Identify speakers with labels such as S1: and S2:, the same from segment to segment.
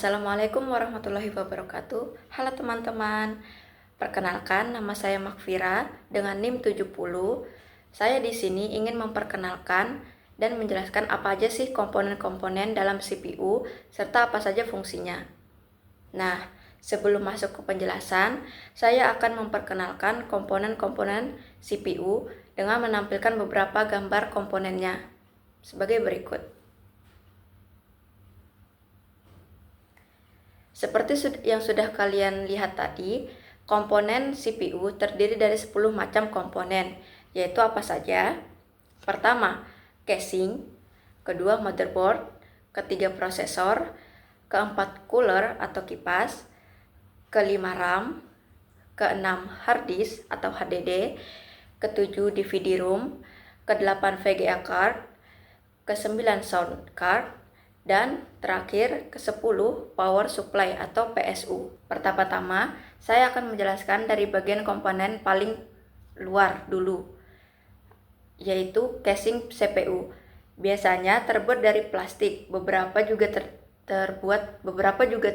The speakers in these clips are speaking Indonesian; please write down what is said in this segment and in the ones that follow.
S1: Assalamualaikum warahmatullahi wabarakatuh. Halo teman-teman. Perkenalkan, nama saya Makfira dengan NIM 70. Saya di sini ingin memperkenalkan dan menjelaskan apa aja sih komponen-komponen dalam CPU serta apa saja fungsinya. Nah, sebelum masuk ke penjelasan, saya akan memperkenalkan komponen-komponen CPU dengan menampilkan beberapa gambar komponennya sebagai berikut. Seperti yang sudah kalian lihat tadi, komponen CPU terdiri dari 10 macam komponen, yaitu apa saja? Pertama, casing, kedua motherboard, ketiga prosesor, keempat cooler atau kipas, kelima RAM, keenam hard disk atau HDD, ketujuh DVD ROM, kedelapan VGA card, kesembilan sound card, dan terakhir ke-10 power supply atau PSU. Pertama-tama, saya akan menjelaskan dari bagian komponen paling luar dulu, yaitu casing CPU. Biasanya terbuat dari plastik, beberapa juga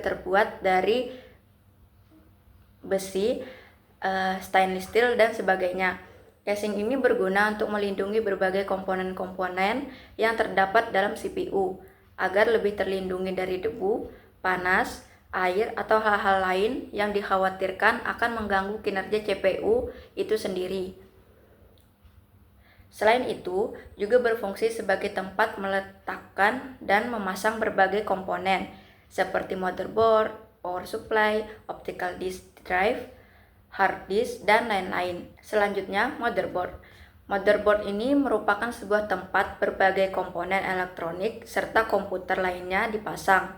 S1: terbuat dari besi, stainless steel dan sebagainya. Casing ini berguna untuk melindungi berbagai komponen-komponen yang terdapat dalam CPU agar lebih terlindungi dari debu, panas, air, atau hal-hal lain yang dikhawatirkan akan mengganggu kinerja CPU itu sendiri. Selain itu, juga berfungsi sebagai tempat meletakkan dan memasang berbagai komponen seperti motherboard, power supply, optical disk drive, hard disk, dan lain-lain. Selanjutnya, motherboard. Motherboard ini merupakan sebuah tempat berbagai komponen elektronik serta komputer lainnya dipasang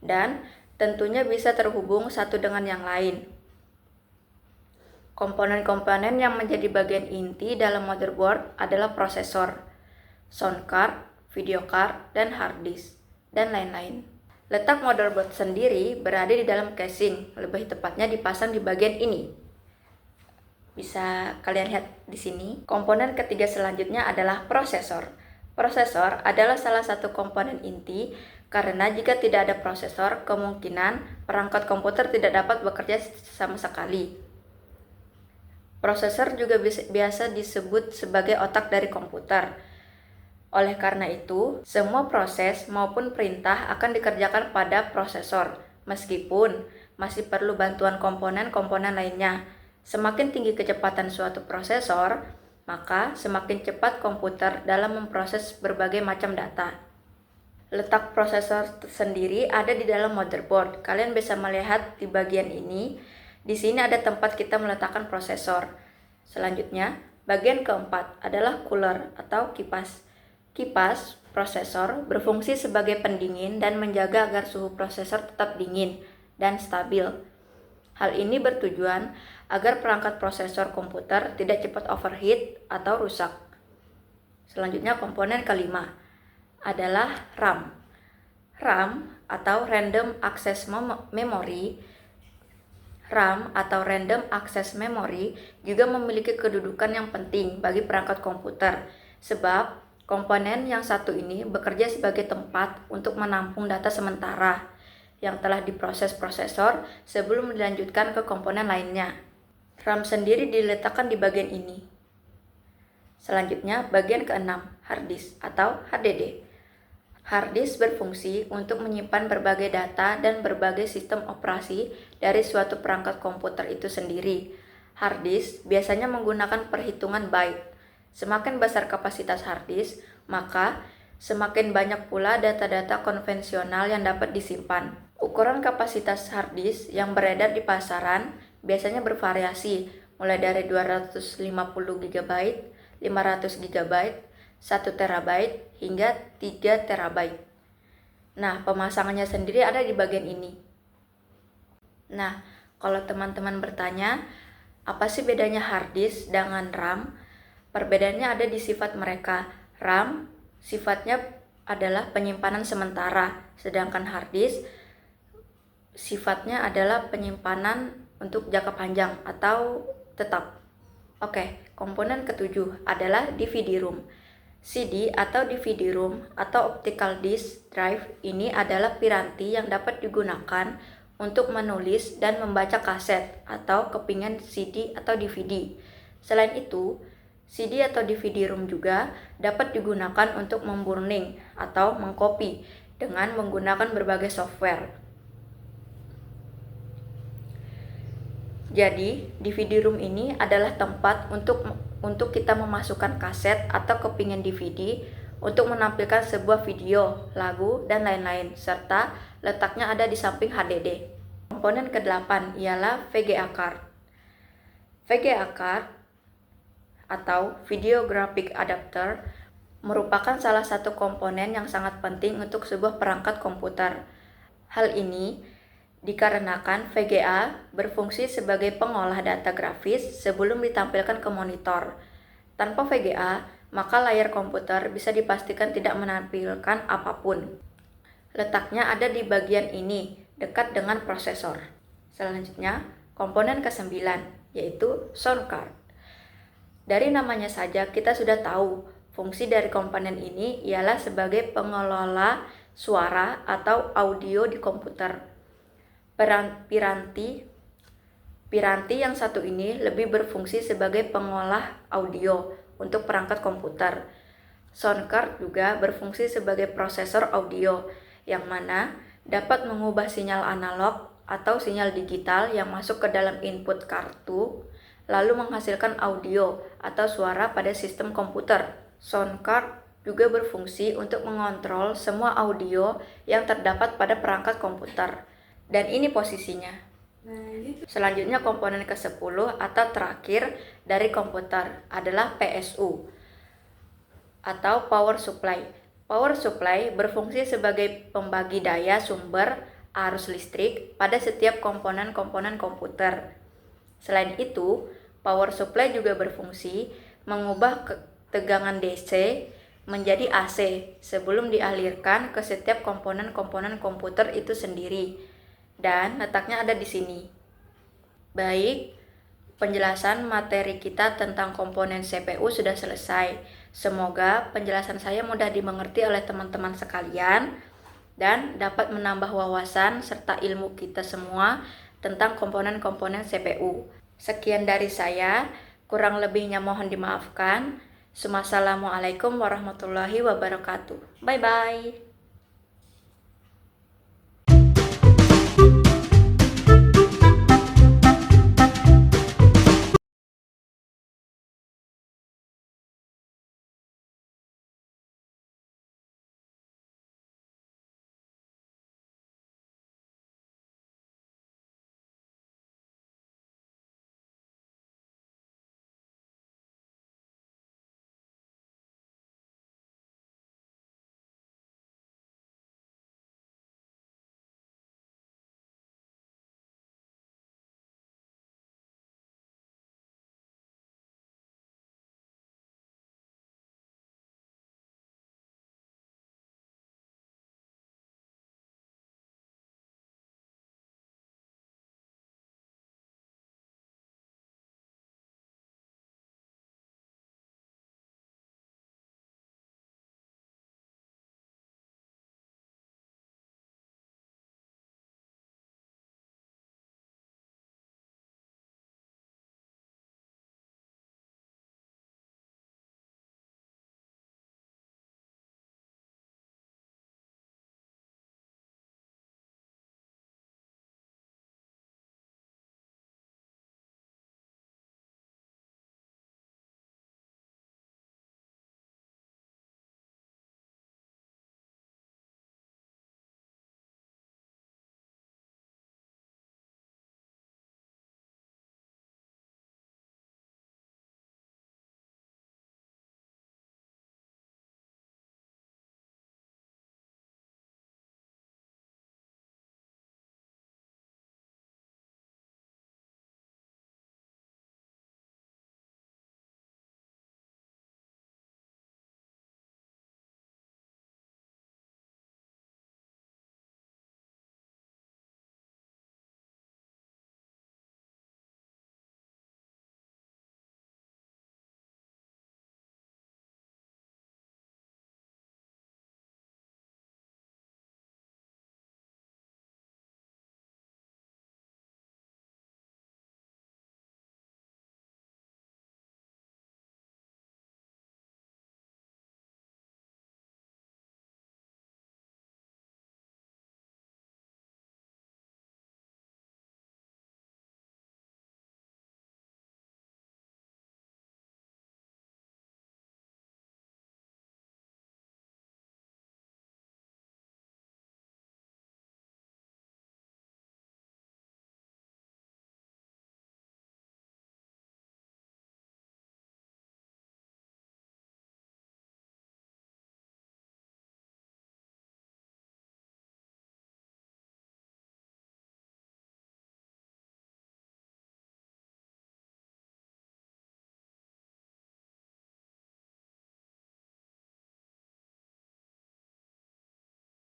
S1: dan tentunya bisa terhubung satu dengan yang lain. Komponen-komponen yang menjadi bagian inti dalam motherboard adalah prosesor, sound card, video card, dan hard disk, dan lain-lain. Letak motherboard sendiri berada di dalam casing, lebih tepatnya dipasang di bagian ini. Bisa kalian lihat di sini. Komponen ketiga selanjutnya adalah prosesor. Prosesor adalah salah satu komponen inti karena jika tidak ada prosesor, kemungkinan perangkat komputer tidak dapat bekerja sama sekali. Prosesor juga biasa disebut sebagai otak dari komputer. Oleh karena itu, semua proses maupun perintah akan dikerjakan pada prosesor, meskipun masih perlu bantuan komponen-komponen lainnya. Semakin tinggi kecepatan suatu prosesor, maka semakin cepat komputer dalam memproses berbagai macam data. Letak prosesor sendiri ada di dalam motherboard. Kalian bisa melihat di bagian ini. Di sini ada tempat kita meletakkan prosesor. Selanjutnya, bagian keempat adalah cooler atau kipas. Kipas prosesor berfungsi sebagai pendingin dan menjaga agar suhu prosesor tetap dingin dan stabil. Hal ini bertujuan agar perangkat prosesor komputer tidak cepat overheat atau rusak. Selanjutnya, komponen kelima adalah RAM. RAM atau Random Access Memory. RAM atau Random Access Memory juga memiliki kedudukan yang penting bagi perangkat komputer, sebab komponen yang satu ini bekerja sebagai tempat untuk menampung data sementara yang telah diproses prosesor sebelum dilanjutkan ke komponen lainnya. RAM sendiri diletakkan di bagian ini. Selanjutnya, bagian keenam, hard disk atau HDD. Hard disk berfungsi untuk menyimpan berbagai data dan berbagai sistem operasi dari suatu perangkat komputer itu sendiri. Hard disk biasanya menggunakan perhitungan byte. Semakin besar kapasitas hard disk, maka semakin banyak pula data-data konvensional yang dapat disimpan. Ukuran kapasitas hard disk yang beredar di pasaran biasanya bervariasi, mulai dari 250 GB, 500 GB, 1 TB, hingga 3 TB. Nah, pemasangannya sendiri ada di bagian ini. Nah, kalau teman-teman bertanya, apa sih bedanya hard disk dengan RAM? Perbedaannya ada di sifat mereka. RAM sifatnya adalah penyimpanan sementara, sedangkan hard disk sifatnya adalah penyimpanan untuk jangka panjang atau tetap. Oke, komponen ketujuh adalah DVD ROM. CD atau DVD-ROM atau optical disk drive ini adalah piranti yang dapat digunakan untuk menulis dan membaca kaset atau kepingan CD atau DVD. Selain itu, CD atau DVD-ROM juga dapat digunakan untuk memburning atau mengcopy dengan menggunakan berbagai software. Jadi, DVD-ROM ini adalah tempat untuk kita memasukkan kaset atau kepingan DVD untuk menampilkan sebuah video, lagu, dan lain-lain, serta letaknya ada di samping HDD. Komponen ke-8 ialah VGA card. VGA card atau Video Graphic Adapter merupakan salah satu komponen yang sangat penting untuk sebuah perangkat komputer. Hal ini dikarenakan VGA berfungsi sebagai pengolah data grafis sebelum ditampilkan ke monitor. Tanpa VGA, maka layar komputer bisa dipastikan tidak menampilkan apapun. Letaknya ada di bagian ini, dekat dengan prosesor. Selanjutnya, komponen ke-9, yaitu sound card. Dari namanya saja kita sudah tahu, fungsi dari komponen ini ialah sebagai pengelola suara atau audio di komputer. Piranti yang satu ini lebih berfungsi sebagai pengolah audio untuk perangkat komputer. Sound card juga berfungsi sebagai prosesor audio, yang mana dapat mengubah sinyal analog atau sinyal digital yang masuk ke dalam input kartu, lalu menghasilkan audio atau suara pada sistem komputer. Sound card juga berfungsi untuk mengontrol semua audio yang terdapat pada perangkat komputer. Dan ini posisinya. Selanjutnya komponen ke-10 atau terakhir dari komputer adalah PSU atau power supply. Power supply berfungsi sebagai pembagi daya sumber arus listrik pada setiap komponen-komponen komputer. Selain itu, power supply juga berfungsi mengubah tegangan DC menjadi AC sebelum dialirkan ke setiap komponen-komponen komputer itu sendiri. Dan letaknya ada di sini. Baik, penjelasan materi kita tentang komponen CPU sudah selesai. Semoga penjelasan saya mudah dimengerti oleh teman-teman sekalian dan dapat menambah wawasan serta ilmu kita semua tentang komponen-komponen CPU. Sekian dari saya, kurang lebihnya mohon dimaafkan. Wassalamualaikum warahmatullahi wabarakatuh. Bye-bye.